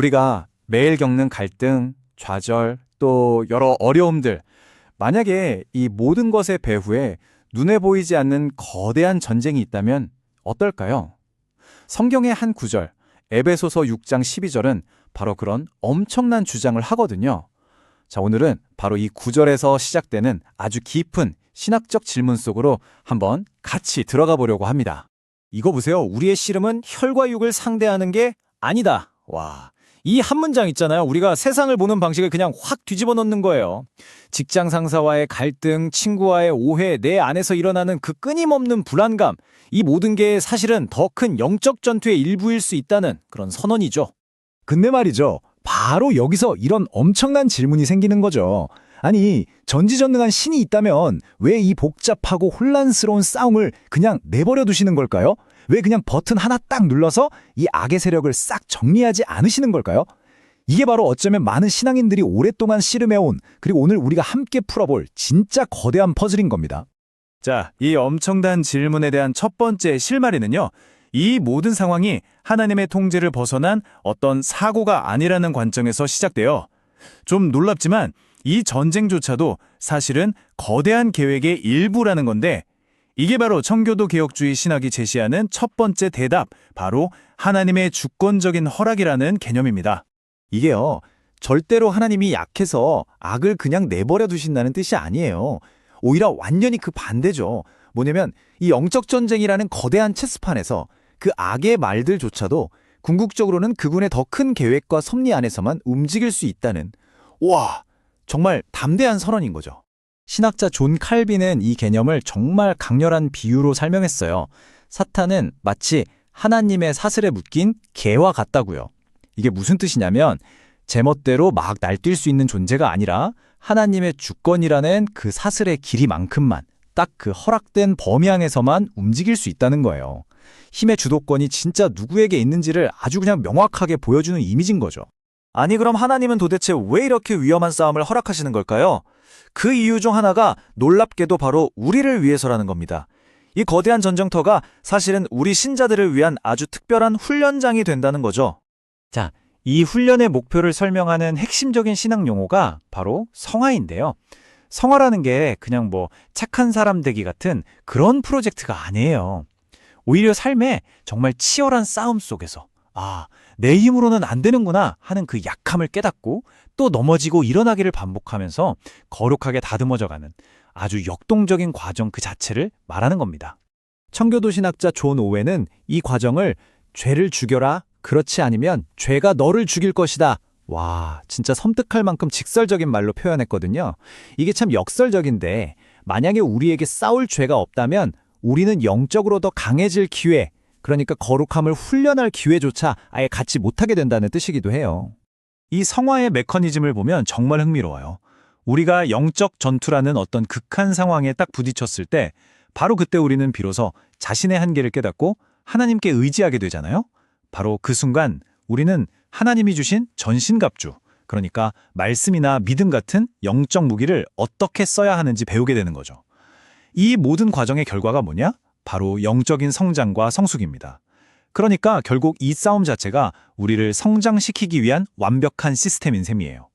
우리가 매일 겪는 갈등, 좌절, 또 여러 어려움들, 만약에 이 모든 것의 배후에 눈에 보이지 않는 거대한 전쟁이 있다면 어떨까요? 성경의 한 구절, 에베소서 6장 12절은 바로 그런 엄청난 주장을 하거든요. 자, 오늘은 바로 이 구절에서 시작되는 아주 깊은 신학적 질문 속으로 한번 같이 들어가 보려고 합니다. 이거 보세요. 우리의 씨름은 혈과 육을 상대하는 게 아니다. 와, 이 한 문장 있잖아요. 우리가 세상을 보는 방식을 그냥 확 뒤집어 놓는 거예요. 직장 상사와의 갈등, 친구와의 오해, 내 안에서 일어나는 그 끊임없는 불안감, 이 모든 게 사실은 더 큰 영적 전투의 일부일 수 있다는 그런 선언이죠. 근데 말이죠. 바로 여기서 이런 엄청난 질문이 생기는 거죠. 아니, 전지전능한 신이 있다면 왜 이 복잡하고 혼란스러운 싸움을 그냥 내버려 두시는 걸까요? 왜 그냥 버튼 하나 딱 눌러서 이 악의 세력을 싹 정리하지 않으시는 걸까요? 이게 바로 어쩌면 많은 신앙인들이 오랫동안 씨름해온, 그리고 오늘 우리가 함께 풀어볼 진짜 거대한 퍼즐인 겁니다. 자, 이 엄청난 질문에 대한 첫 번째 실마리는요. 이 모든 상황이 하나님의 통제를 벗어난 어떤 사고가 아니라는 관점에서 시작돼요. 좀 놀랍지만 이 전쟁조차도 사실은 거대한 계획의 일부라는 건데, 이게 바로 청교도 개혁주의 신학이 제시하는 첫 번째 대답, 바로 하나님의 주권적인 허락이라는 개념입니다. 이게요, 절대로 하나님이 약해서 악을 그냥 내버려 두신다는 뜻이 아니에요. 오히려 완전히 그 반대죠. 뭐냐면 이 영적 전쟁이라는 거대한 체스판에서 그 악의 말들조차도 궁극적으로는 그분의 더 큰 계획과 섭리 안에서만 움직일 수 있다는, 와, 정말 담대한 선언인 거죠. 신학자 존 칼빈은 이 개념을 정말 강렬한 비유로 설명했어요. 사탄은 마치 하나님의 사슬에 묶인 개와 같다고요. 이게 무슨 뜻이냐면 제멋대로 막 날뛸 수 있는 존재가 아니라 하나님의 주권이라는 그 사슬의 길이만큼만 딱 그 허락된 범위 안에서만 움직일 수 있다는 거예요. 힘의 주도권이 진짜 누구에게 있는지를 아주 그냥 명확하게 보여주는 이미지인 거죠. 아니 그럼 하나님은 도대체 왜 이렇게 위험한 싸움을 허락하시는 걸까요? 그 이유 중 하나가 놀랍게도 바로 우리를 위해서라는 겁니다. 이 거대한 전쟁터가 사실은 우리 신자들을 위한 아주 특별한 훈련장이 된다는 거죠. 자, 이 훈련의 목표를 설명하는 핵심적인 신학 용어가 바로 성화인데요. 성화라는 게 그냥 뭐 착한 사람 되기 같은 그런 프로젝트가 아니에요. 오히려 삶에 정말 치열한 싸움 속에서 내 힘으로는 안 되는구나 하는 그 약함을 깨닫고 또 넘어지고 일어나기를 반복하면서 거룩하게 다듬어져가는 아주 역동적인 과정 그 자체를 말하는 겁니다. 청교도 신학자 존 오웬은 이 과정을 죄를 죽여라, 그렇지 않으면 죄가 너를 죽일 것이다. 와, 진짜 섬뜩할 만큼 직설적인 말로 표현했거든요. 이게 참 역설적인데, 만약에 우리에게 싸울 죄가 없다면 우리는 영적으로 더 강해질 기회, 그러니까 거룩함을 훈련할 기회조차 아예 갖지 못하게 된다는 뜻이기도 해요. 이 성화의 메커니즘을 보면 정말 흥미로워요. 우리가 영적 전투라는 어떤 극한 상황에 딱 부딪혔을 때 바로 그때 우리는 비로소 자신의 한계를 깨닫고 하나님께 의지하게 되잖아요. 바로 그 순간 우리는 하나님이 주신 전신갑주, 그러니까 말씀이나 믿음 같은 영적 무기를 어떻게 써야 하는지 배우게 되는 거죠. 이 모든 과정의 결과가 뭐냐? 바로 영적인 성장과 성숙입니다. 그러니까 결국 이 싸움 자체가 우리를 성장시키기 위한 완벽한 시스템인 셈이에요.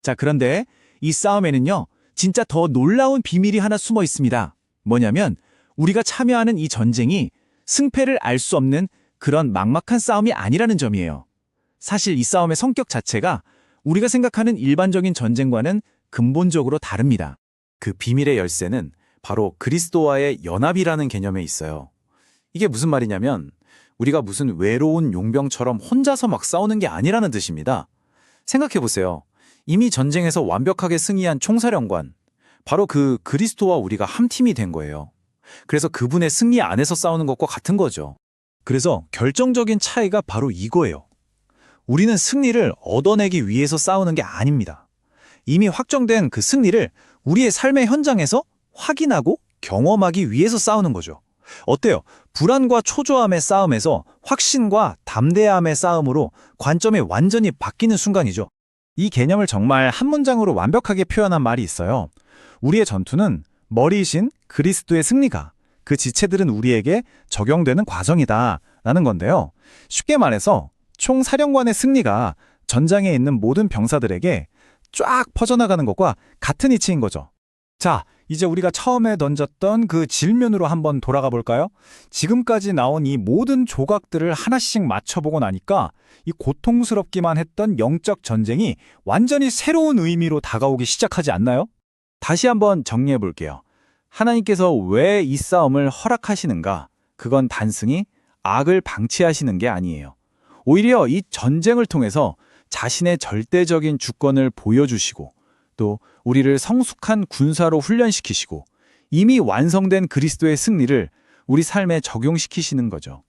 자, 그런데 이 싸움에는요, 진짜 더 놀라운 비밀이 하나 숨어 있습니다. 뭐냐면 우리가 참여하는 이 전쟁이 승패를 알 수 없는 그런 막막한 싸움이 아니라는 점이에요. 사실 이 싸움의 성격 자체가 우리가 생각하는 일반적인 전쟁과는 근본적으로 다릅니다. 그 비밀의 열쇠는 바로 그리스도와의 연합이라는 개념에 있어요. 이게 무슨 말이냐면 우리가 무슨 외로운 용병처럼 혼자서 막 싸우는 게 아니라는 뜻입니다. 생각해보세요. 이미 전쟁에서 완벽하게 승리한 총사령관, 바로 그 그리스도와 우리가 한 팀이 된 거예요. 그래서 그분의 승리 안에서 싸우는 것과 같은 거죠. 그래서 결정적인 차이가 바로 이거예요. 우리는 승리를 얻어내기 위해서 싸우는 게 아닙니다. 이미 확정된 그 승리를 우리의 삶의 현장에서 확인하고 경험하기 위해서 싸우는 거죠. 어때요? 불안과 초조함의 싸움에서 확신과 담대함의 싸움으로 관점이 완전히 바뀌는 순간이죠. 이 개념을 정말 한 문장으로 완벽하게 표현한 말이 있어요. 우리의 전투는 머리이신 그리스도의 승리가 그 지체들은 우리에게 적용되는 과정이다 라는 건데요. 쉽게 말해서 총사령관의 승리가 전장에 있는 모든 병사들에게 쫙 퍼져나가는 것과 같은 이치인 거죠. 자, 이제 우리가 처음에 던졌던 그 질문으로 한번 돌아가 볼까요? 지금까지 나온 이 모든 조각들을 하나씩 맞춰보고 나니까 이 고통스럽기만 했던 영적 전쟁이 완전히 새로운 의미로 다가오기 시작하지 않나요? 다시 한번 정리해 볼게요. 하나님께서 왜 이 싸움을 허락하시는가? 그건 단순히 악을 방치하시는 게 아니에요. 오히려 이 전쟁을 통해서 자신의 절대적인 주권을 보여주시고 또 우리를 성숙한 군사로 훈련시키시고 이미 완성된 그리스도의 승리를 우리 삶에 적용시키시는 거죠.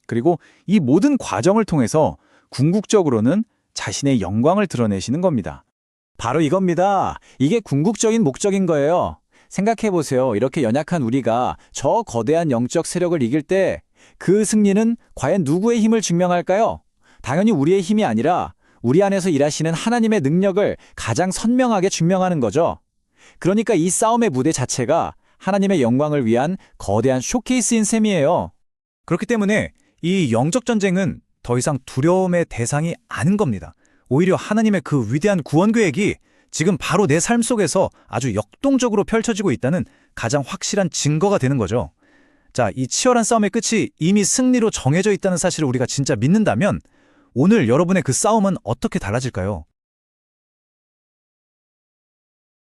그리고 이 모든 과정을 통해서 궁극적으로는 자신의 영광을 드러내시는 겁니다. 바로 이겁니다. 이게 궁극적인 목적인 거예요. 생각해보세요. 이렇게 연약한 우리가 저 거대한 영적 세력을 이길 때 그 승리는 과연 누구의 힘을 증명할까요? 당연히 우리의 힘이 아니라 우리 안에서 일하시는 하나님의 능력을 가장 선명하게 증명하는 거죠. 그러니까 이 싸움의 무대 자체가 하나님의 영광을 위한 거대한 쇼케이스인 셈이에요. 그렇기 때문에 이 영적 전쟁은 더 이상 두려움의 대상이 아닌 겁니다. 오히려 하나님의 그 위대한 구원 계획이 지금 바로 내 삶 속에서 아주 역동적으로 펼쳐지고 있다는 가장 확실한 증거가 되는 거죠. 자, 이 치열한 싸움의 끝이 이미 승리로 정해져 있다는 사실을 우리가 진짜 믿는다면 오늘 여러분의 그 싸움은 어떻게 달라질까요?